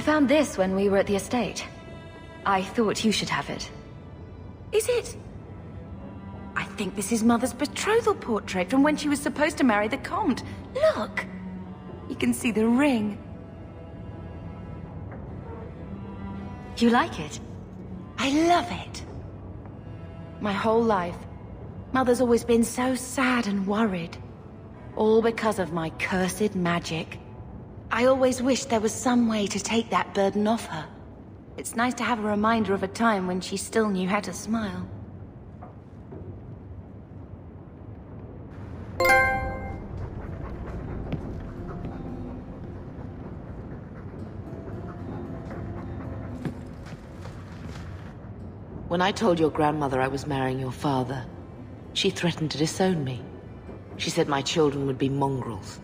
found this when we were at the estate. I thought you should have it. Is it? I think this is Mother's betrothal portrait from when she was supposed to marry the Comte. Look! You can see the ring. You like it? I love it. My whole life, Mother's always been so sad and worried. All because of my cursed magic. I always wished there was some way to take that burden off her. It's nice to have a reminder of a time when she still knew how to smile. When I told your grandmother I was marrying your father, she threatened to disown me. She said my children would be mongrels.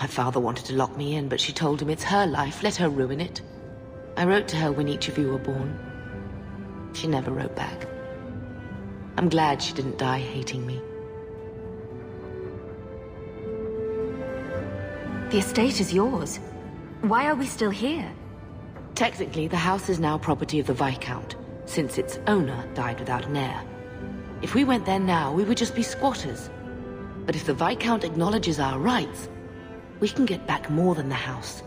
My father wanted to lock me in, but she told him it's her life, let her ruin it. I wrote to her when each of you were born. She never wrote back. I'm glad she didn't die hating me. The estate is yours. Why are we still here? Technically, the house is now property of the Viscount, since its owner died without an heir. If we went there now, we would just be squatters. But if the Viscount acknowledges our rights, we can get back more than the house.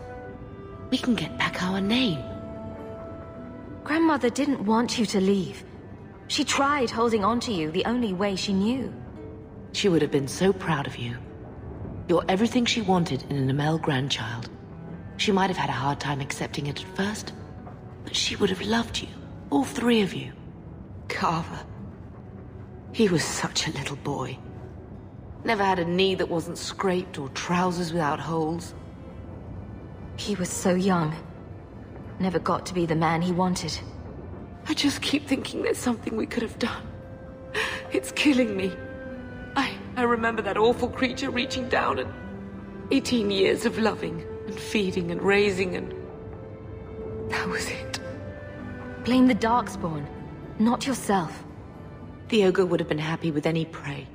We can get back our name. Grandmother didn't want you to leave. She tried holding on to you the only way she knew. She would have been so proud of you. You're everything she wanted in an Amel grandchild. She might have had a hard time accepting it at first, but she would have loved you, all three of you. Carver. He was such a little boy. Never had a knee that wasn't scraped or trousers without holes. He was so young. Never got to be the man he wanted. I just keep thinking there's something we could have done. It's killing me. I remember that awful creature reaching down and 18 years of loving and feeding and raising and... that was it. Blame the Darkspawn, not yourself. The ogre would have been happy with any prey.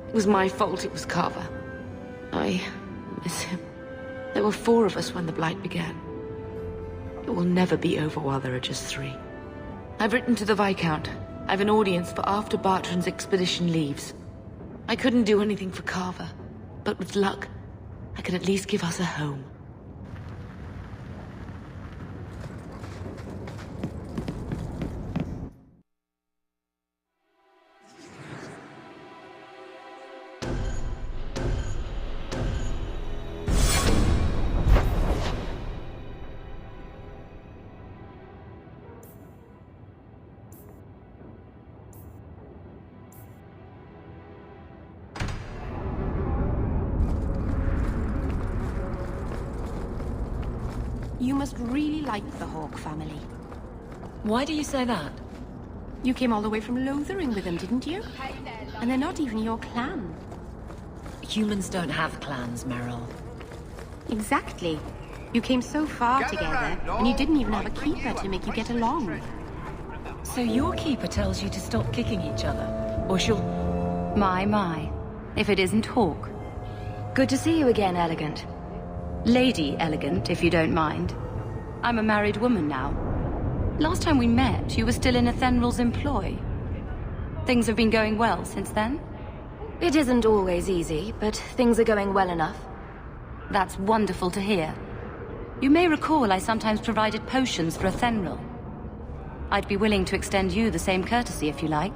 It was my fault it was Carver. I miss him. There were 4 of us when the Blight began. It will never be over while there are just 3. I've written to the Viscount. I've an audience for after Bartrand's expedition leaves. I couldn't do anything for Carver, but with luck, I can at least give us a home. You must really like the Hawke family. Why do you say that? You came all the way from Lothering with them, didn't you? And they're not even your clan. Humans don't have clans, Meryl. Exactly. You came so far together, and you didn't even have a keeper to make you get along. So your keeper tells you to stop kicking each other? Or she'll... My. If it isn't Hawke. Good to see you again, Elegant. Lady Elegant, if you don't mind. I'm a married woman now. Last time we met, you were still in Athenral's employ. Things have been going well since then? It isn't always easy, but things are going well enough. That's wonderful to hear. You may recall I sometimes provided potions for Athenral. I'd be willing to extend you the same courtesy if you like.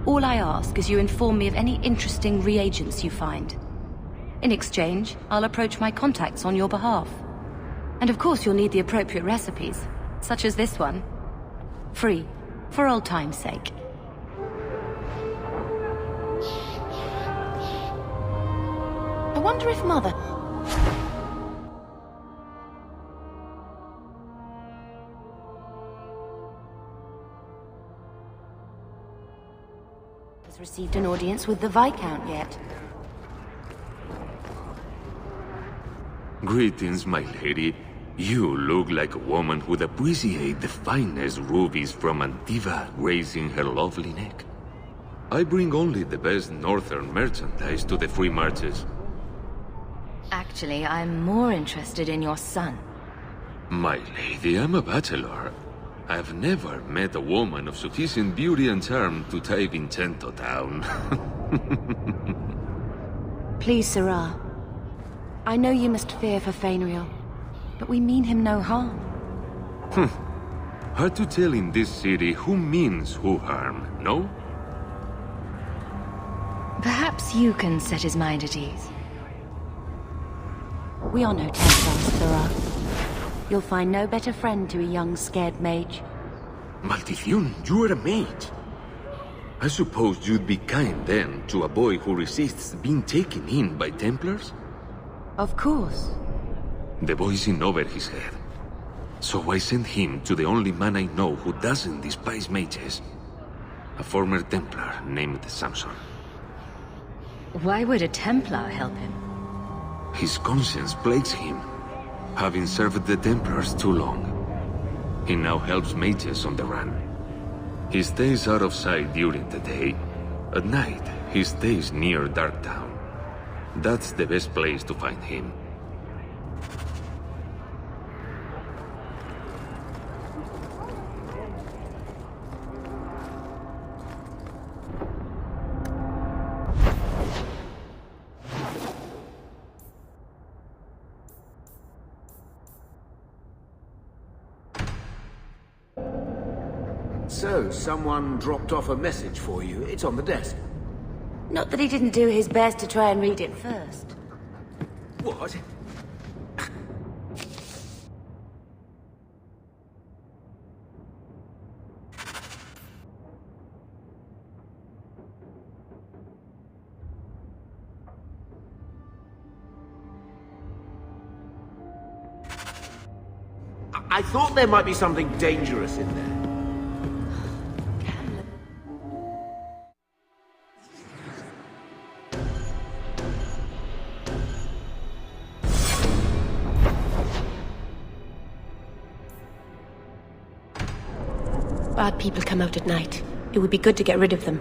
All I ask is you inform me of any interesting reagents you find. In exchange, I'll approach my contacts on your behalf. And of course you'll need the appropriate recipes, such as this one. Free, for old time's sake. I wonder if Mother... has received an audience with the Viscount yet. Greetings, my lady. You look like a woman who'd appreciate the finest rubies from Antiva raising her lovely neck. I bring only the best northern merchandise to the free marches. Actually, I'm more interested in your son. My lady, I'm a bachelor. I've never met a woman of sufficient beauty and charm to tie Vincento down. Please, Sirrah. I know you must fear for Fainriel, but we mean him no harm. Hard to tell in this city who means who harm, no? Perhaps you can set his mind at ease. We are no Templars, Sirrah. You'll find no better friend to a young, scared mage. Maldición, you are a mage. I suppose you'd be kind then to a boy who resists being taken in by Templars? Of course. The boy's in over his head. So I sent him to the only man I know who doesn't despise mages. A former Templar named Samson. Why would a Templar help him? His conscience plagues him, having served the Templars too long. He now helps mages on the run. He stays out of sight during the day. At night, he stays near Darktown. That's the best place to find him. So, someone dropped off a message for you. It's on the desk. Not that he didn't do his best to try and read it first. What? I thought there might be something dangerous in there. Bad people come out at night. It would be good to get rid of them.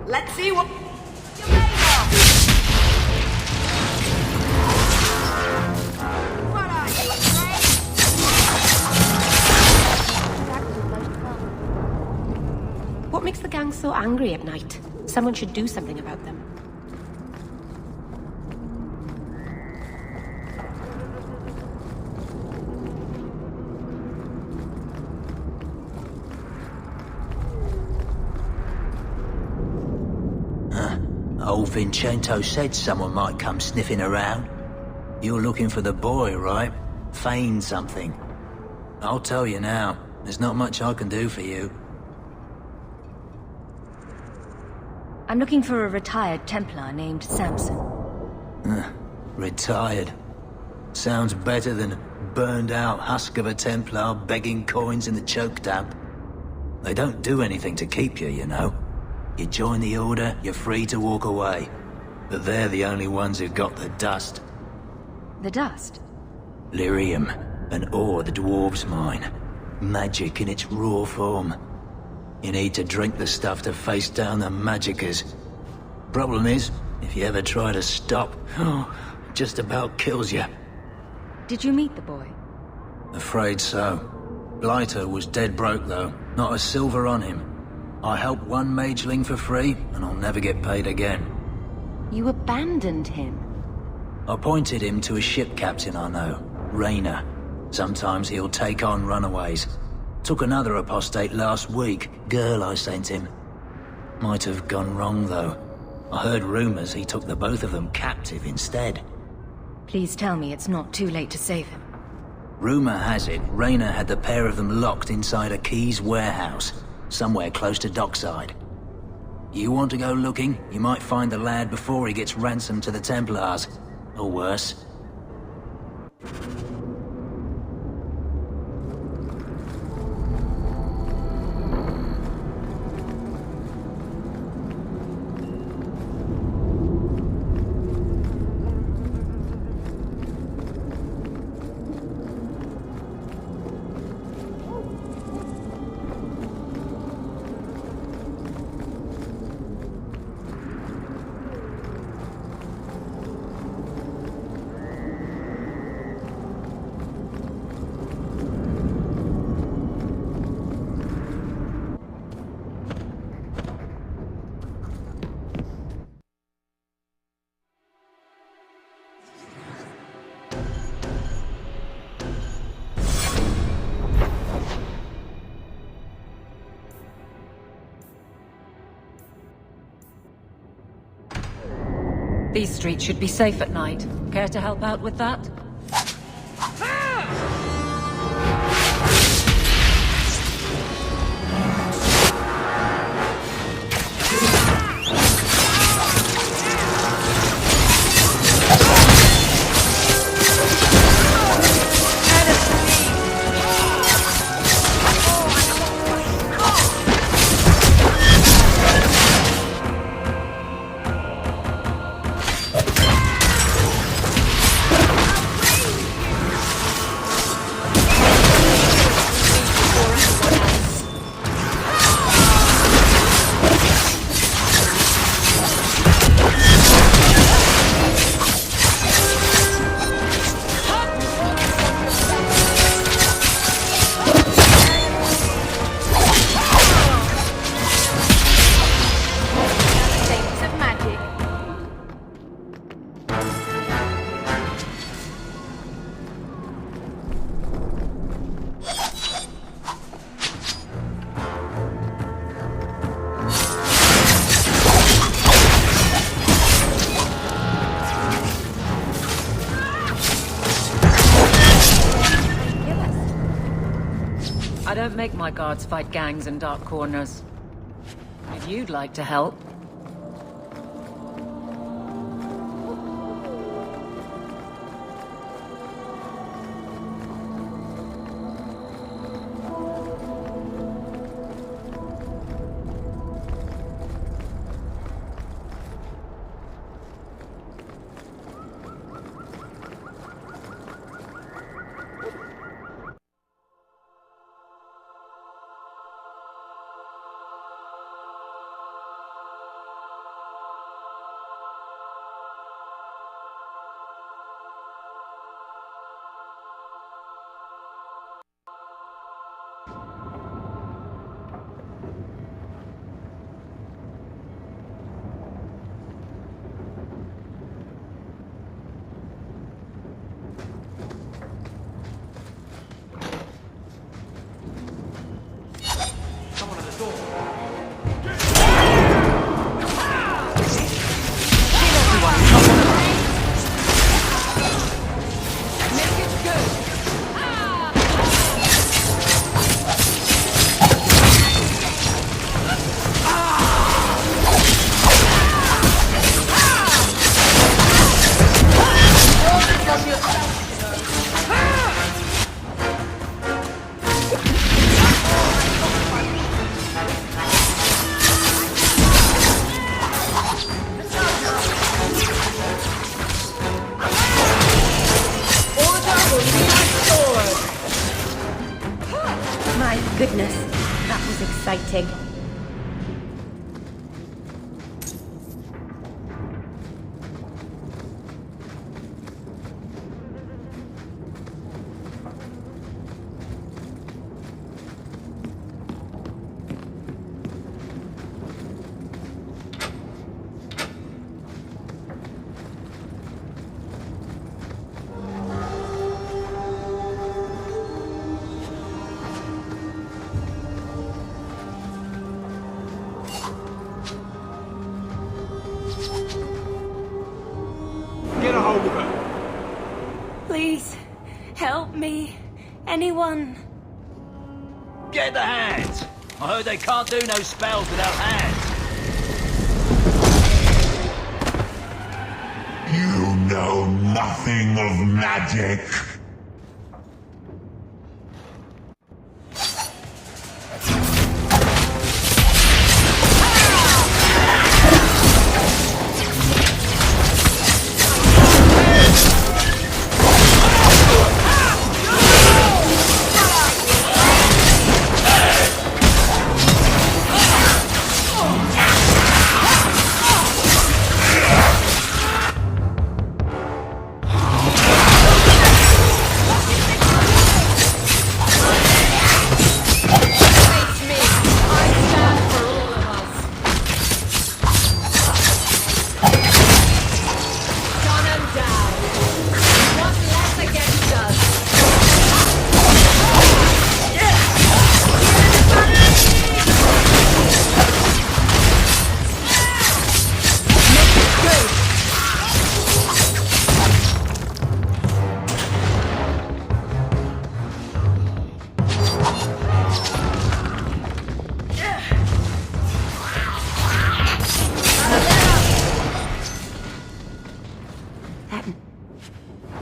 Let's see what you're made of! What are you, afraid? What makes the gang so angry at night? Someone should do something about them. Old Vincento said someone might come sniffing around. You're looking for the boy, right? Feign something. I'll tell you now, there's not much I can do for you. I'm looking for a retired Templar named Samson. Retired. Sounds better than burned out husk of a Templar begging coins in the choke damp. They don't do anything to keep you, you know. You join the Order, you're free to walk away. But they're the only ones who've got the dust. The dust? Lyrium, an ore the dwarves mine. Magic in its raw form. You need to drink the stuff to face down the magicers. Problem is, if you ever try to stop, it just about kills you. Did you meet the boy? Afraid so. Blighter was dead broke though, not a silver on him. I helped one mageling for free, and I'll never get paid again. You abandoned him? I pointed him to a ship captain I know, Rayner. Sometimes he'll take on runaways. Took another apostate last week, girl I sent him. Might have gone wrong though. I heard rumors he took the both of them captive instead. Please tell me it's not too late to save him. Rumor has it, Rayner had the pair of them locked inside a Keys warehouse, somewhere close to dockside. You want to go looking, you might find the lad before he gets ransomed to the Templars. Or worse. These streets should be safe at night. Care to help out with that? I don't make my guards fight gangs in dark corners. If you'd like to help... My goodness, that was exciting. Get a hold of her. Please, help me. Anyone. Get the hands! I heard they can't do no spells without hands. You know nothing of magic.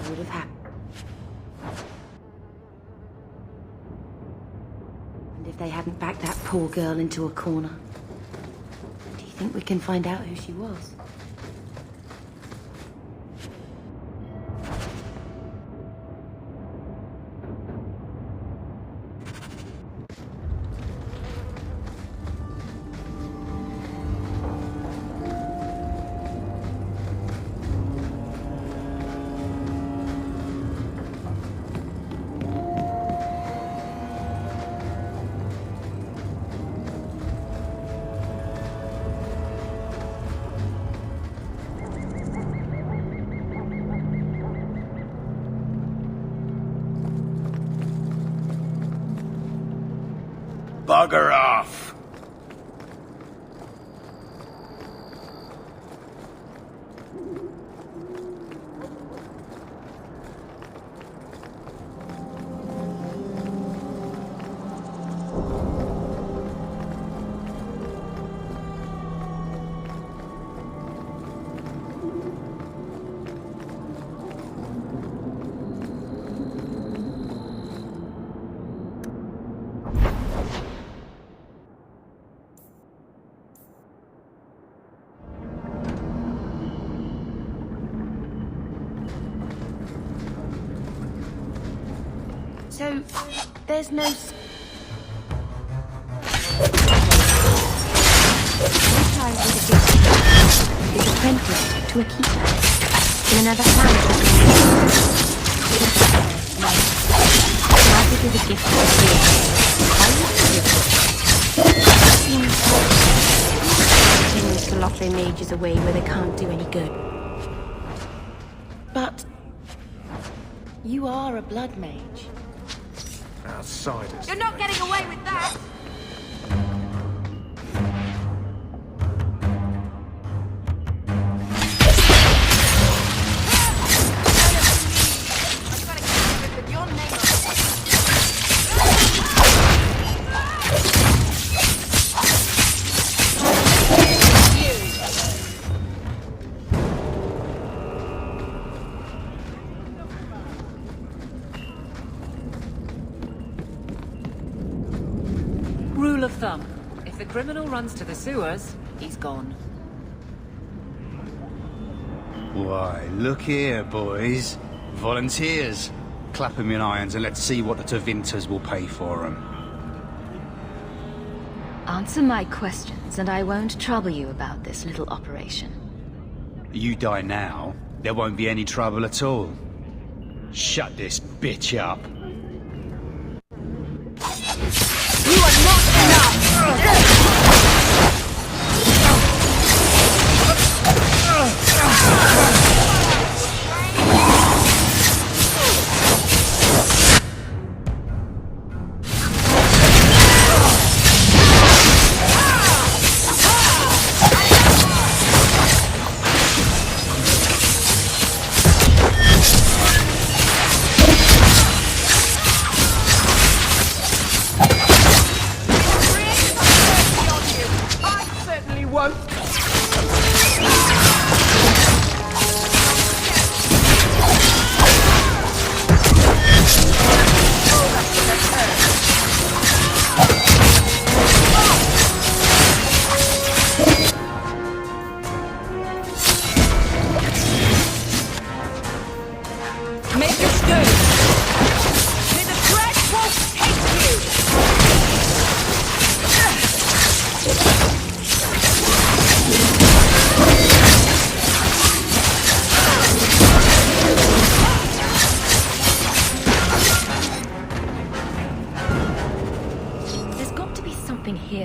Would have happened. And if they hadn't backed that poor girl into a corner, do you think we can find out who she was? Bugger off! So, there's no... His apprentice to a keeper in another planet. Magic is a gift of the continues to lock their mages away where they can't do any good. But you are a blood mage. Outsiders. You're not getting away with that! Rule of thumb. If the criminal runs to the sewers, he's gone. Why, look here, boys. Volunteers. Clap 'em in irons and let's see what the Tevinters will pay for 'em. Answer my questions, and I won't trouble you about this little operation. You die now, there won't be any trouble at all. Shut this bitch up. You are not enough!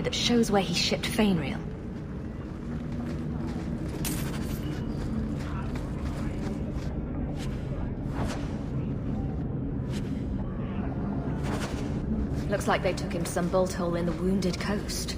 That shows where he shipped Fainreal. Looks like they took him to some bolt hole in the Wounded Coast.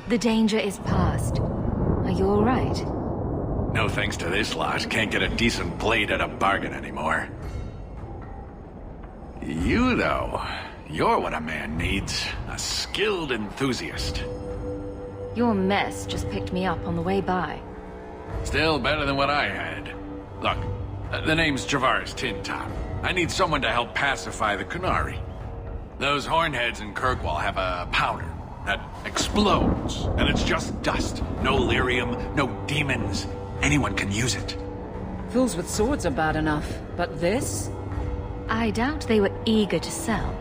The danger is past. Are you all right? No thanks to this lot. Can't get a decent blade at a bargain anymore. You, though, you're what a man needs. A skilled enthusiast. Your mess just picked me up on the way by. Still better than what I had. Look, the name's Travaris Tintop. I need someone to help pacify the Qunari. Those hornheads in Kirkwall have a powder that explodes, and it's just dust. No lyrium, no demons. Anyone can use it. Fools with swords are bad enough, but this? I doubt they were eager to sell.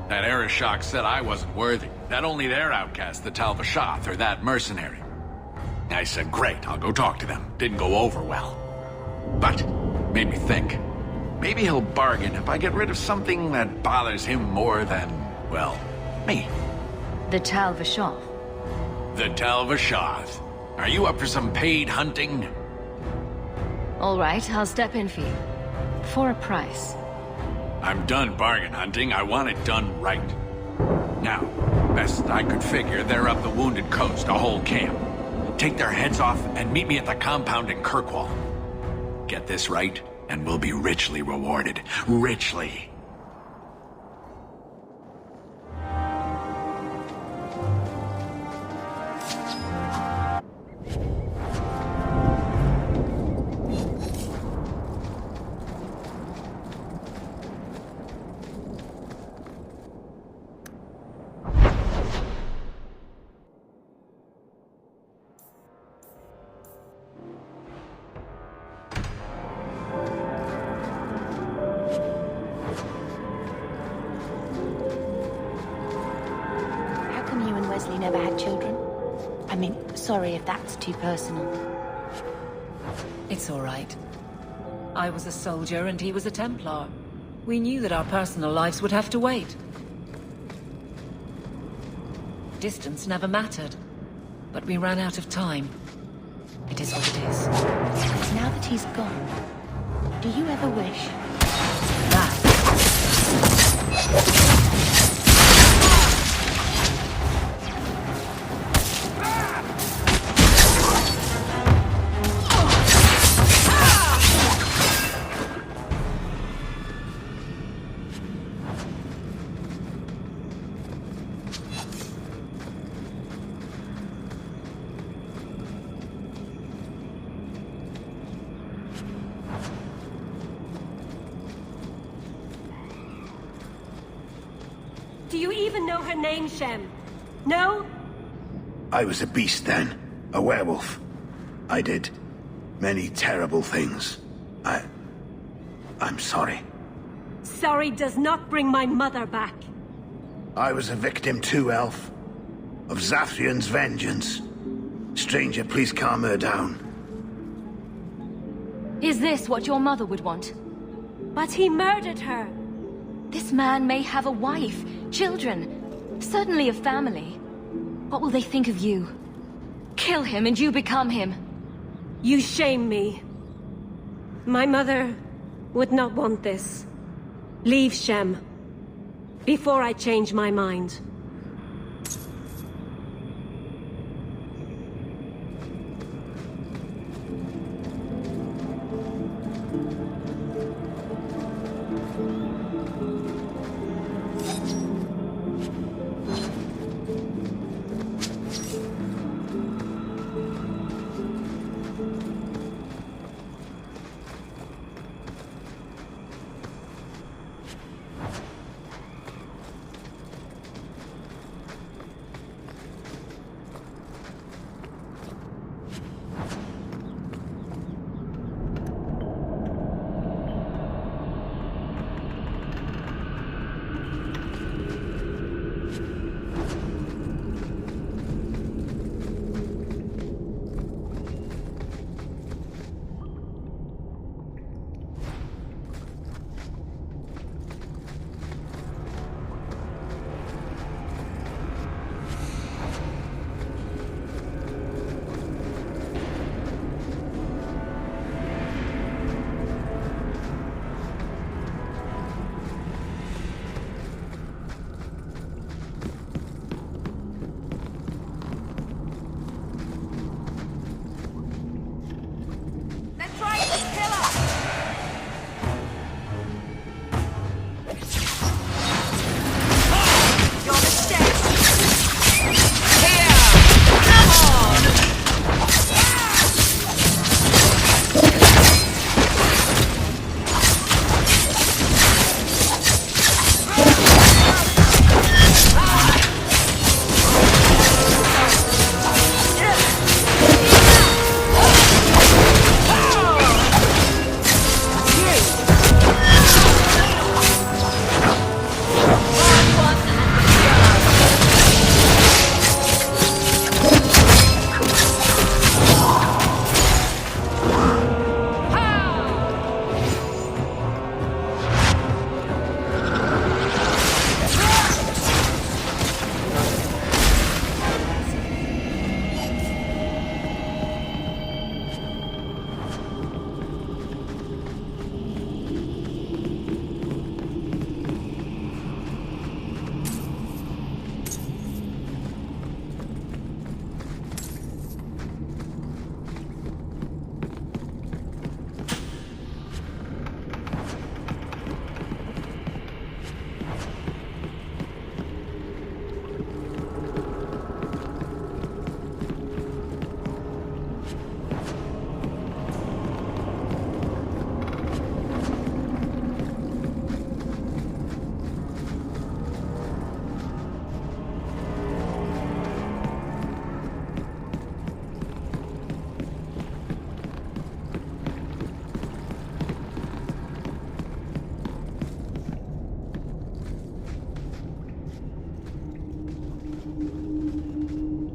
That Arishok said I wasn't worthy. That only their outcast, the Talvashath, or that mercenary. I said, great, I'll go talk to them. Didn't go over well. But, made me think. Maybe he'll bargain if I get rid of something that bothers him more than, well, me. The Talvashath. The Talvashath. Are you up for some paid hunting? All right, I'll step in for you. For a price. I'm done bargain hunting. I want it done right. Now, best I could figure, they're up the Wounded Coast, a whole camp. Take their heads off and meet me at the compound in Kirkwall. Get this right, and we'll be richly rewarded. Richly. you never had children? I mean, sorry if that's too personal. It's all right. I was a soldier and he was a Templar. We knew that our personal lives would have to wait. Distance never mattered, but we ran out of time. It is what it is. Now that he's gone, do you ever wish... That. Do you even know her name, Shem? No? I was a beast then. A werewolf. I did many terrible things. I'm sorry. Sorry does not bring my mother back. I was a victim too, Elf. Of Zathrian's vengeance. Stranger, please calm her down. Is this what your mother would want? But he murdered her. This man may have a wife, children, certainly a family. What will they think of you? Kill him and you become him. You shame me. My mother would not want this. Leave Shem, before I change my mind.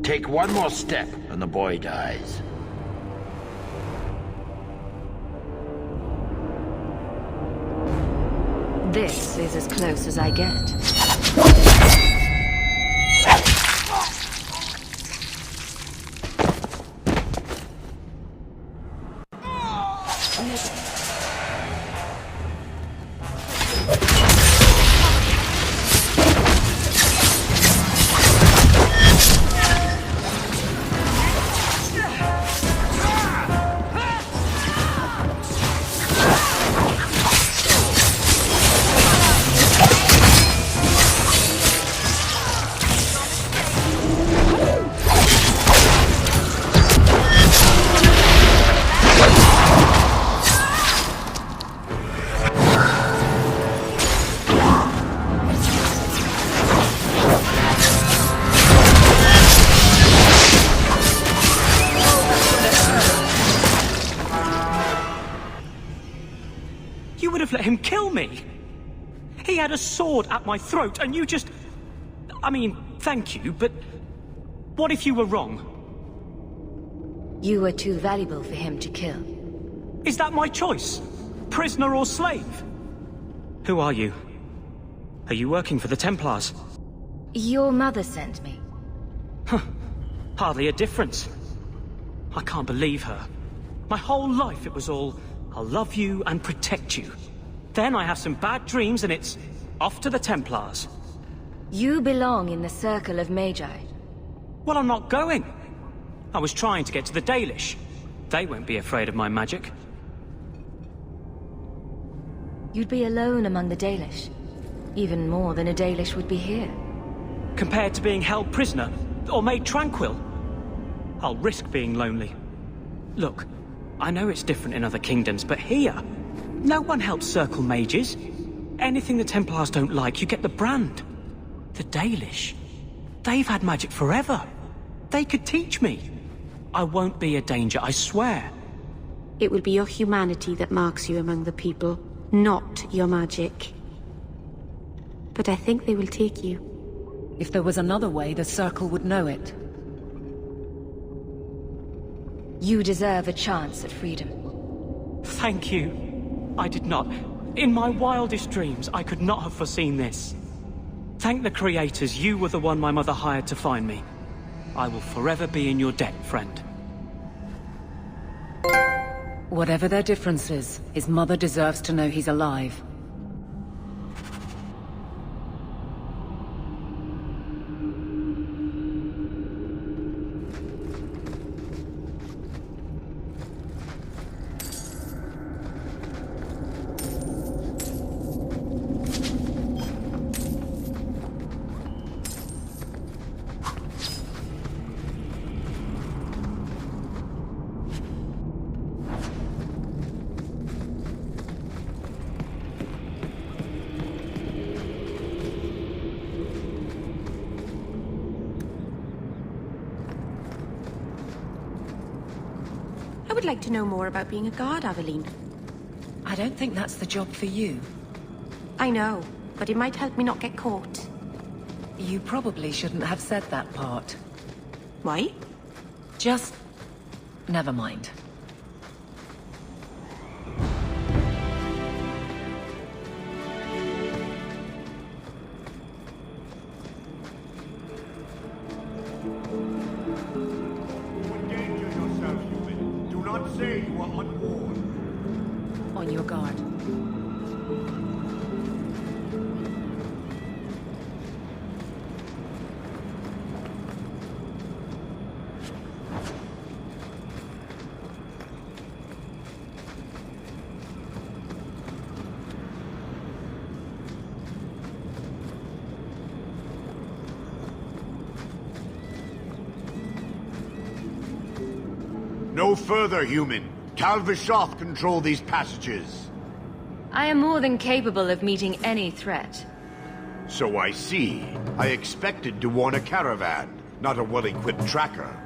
Take one more step and the boy dies. This is as close as I get. Let him kill me. He had a sword at my throat, and you just... I mean, thank you, but what if you were wrong? You were too valuable for him to kill. Is that my choice? Prisoner or slave? Who are you? Are you working for the Templars? Your mother sent me. Huh. Hardly a difference. I can't believe her. My whole life it was all, I'll love you and protect you. Then I have some bad dreams and it's off to the Templars. You belong in the circle of magi. Well, I'm not going. I was trying to get to the Dalish. They won't be afraid of my magic. You'd be alone among the Dalish. Even more than a Dalish would be here. Compared to being held prisoner, or made tranquil, I'll risk being lonely. Look, I know it's different in other kingdoms, but here, no one helps circle mages. Anything the Templars don't like, you get the brand. The Dalish, they've had magic forever. They could teach me. I won't be a danger, I swear. It will be your humanity that marks you among the people, not your magic. But I think they will take you. If there was another way, the Circle would know it. You deserve a chance at freedom. Thank you. I did not. In my wildest dreams, I could not have foreseen this. Thank the creators, you were the one my mother hired to find me. I will forever be in your debt, friend. Whatever their differences, his mother deserves to know he's alive. I would like to know more about being a guard, Aveline. I don't think that's the job for you. I know, but it might help me not get caught. You probably shouldn't have said that part. Why? Just... never mind. On your guard. No further, human. Tal-Vishoth control these passages. I am more than capable of meeting any threat. So I see. I expected to warn a caravan, not a well-equipped tracker.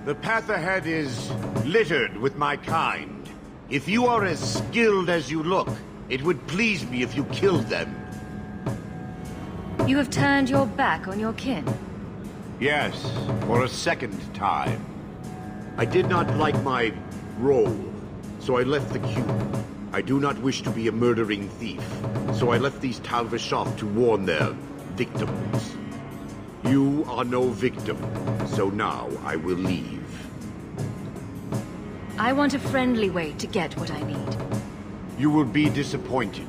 The path ahead is littered with my kind. If you are as skilled as you look, it would please me if you killed them. You have turned your back on your kin. Yes, for a second time. I did not like my role, so I left the queue. I do not wish to be a murdering thief, so I left these Talvishoff to warn their victims. You are no victim, so now I will leave. I want a friendly way to get what I need. You will be disappointed.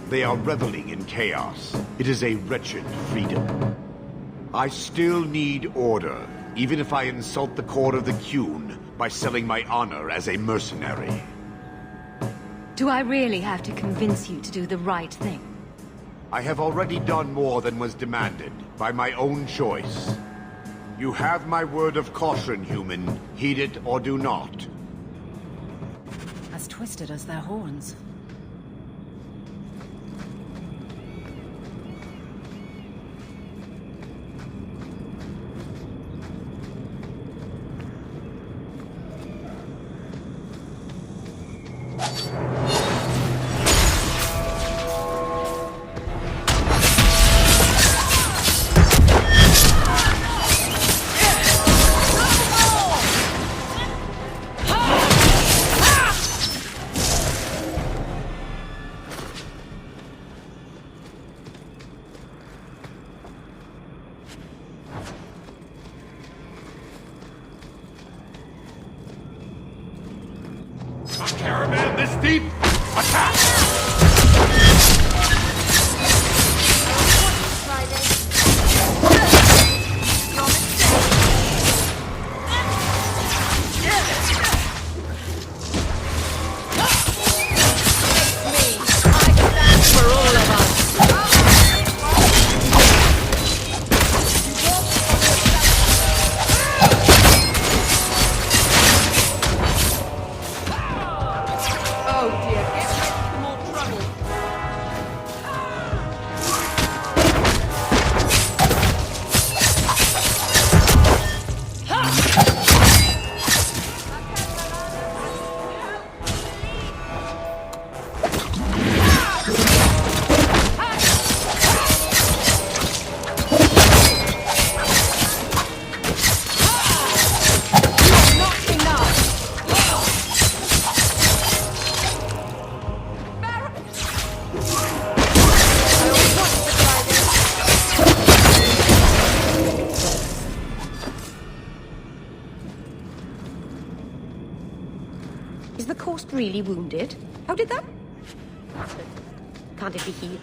They are reveling in chaos. It is a wretched freedom. I still need order, even if I insult the core of the Qun by selling my honor as a mercenary. Do I really have to convince you to do the right thing? I have already done more than was demanded, by my own choice. You have my word of caution, human. Heed it or do not. As twisted as their horns. Caravan this deep? Attack! Is the coast really wounded? How did that? Can't it be healed?